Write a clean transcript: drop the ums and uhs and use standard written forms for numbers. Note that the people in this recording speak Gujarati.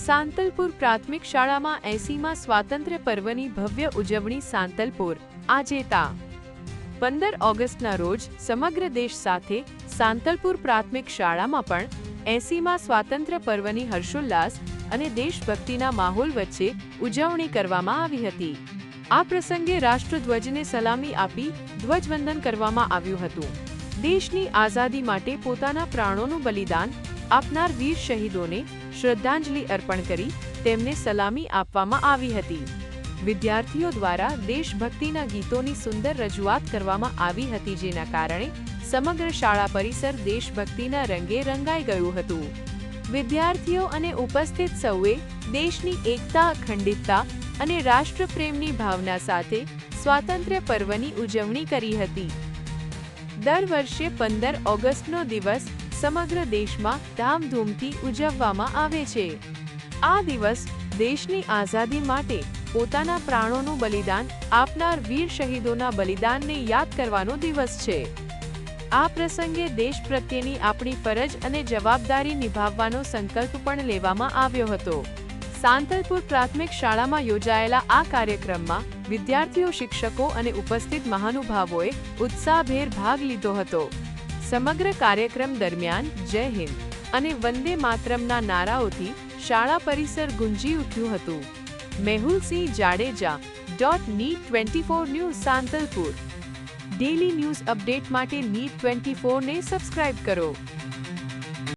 સાંતલપુર પ્રાથમિક શાળામાં 80મા સ્વાતંત્ર્ય પર્વની ભવ્ય ઉજવણી સાંતલપુર આજે તા 15 ઓગસ્ટના રોજ સમગ્ર દેશ સાથે સાંતલપુર પ્રાથમિક શાળામાં પણ 80મા સ્વાતંત્ર્ય પર્વની હર્ષોલ્લાસ અને દેશભક્તિના માહોલ વચ્ચે ઉજવણી કરવામાં આવી હતી। આ પ્રસંગે રાષ્ટ્રધ્વજને સલામી આપી ધ્વજવંદન કરવામાં આવ્યું હતું। દેશની આઝાદી માટે પોતાના પ્રાણોનું બલિદાન આપનાર વીર શહીદોને શ્રદ્ધાંજલિ અર્પણ કરી તેમને સલામી આપવામાં આવી હતી। વિદ્યાર્થીઓ દ્વારા દેશભક્તિના ગીતોની સુંદર રજૂઆત કરવામાં આવી હતી, જેના કારણે સમગ્ર શાળા પરિસર દેશભક્તિના રંગે રંગાઈ ગયું હતું। વિદ્યાર્થીઓ અને ઉપસ્થિત સૌએ દેશની એકતા, અખંડિતતા અને રાષ્ટ્રપ્રેમની ભાવના સાથે સ્વાતંત્ર્ય પર્વની ઉજવણી કરી હતી। દર વર્ષે 15 ઓગસ્ટનો દિવસ સમગ્ર દેશમાં ધામધૂમથી ઉજવવામાં આવે છે। આ દિવસ દેશની આઝાદી માટે પોતાના પ્રાણોનું બલિદાન આપનાર વીર શહીદોના બલિદાનને યાદ કરવાનો દિવસ છે। આ પ્રસંગે દેશ પ્રત્યેની આપણી ફરજ અને જવાબદારી નિભાવવાનો સંકલ્પ પણ લેવામાં આવ્યો હતો। સાંતલપુર પ્રાથમિક શાળામાં યોજાયેલા આ કાર્યક્રમમાં વિદ્યાર્થીઓ, શિક્ષકો અને ઉપસ્થિત મહાનુભાવોએ ઉત્સાહભેર ભાગ લીધો હતો। સમગ્ર કાર્યક્રમ દરમિયાન જય હિન્દ અને વંદે માતરમના નારાઓથી શાળા પરિસર ગુંજી ઉઠ્યું હતું। Mehul Singh Jadeja .NEET24 news Santalpur. Daily news update માટે NEET24 ને સબસ્ક્રાઇબ કરો।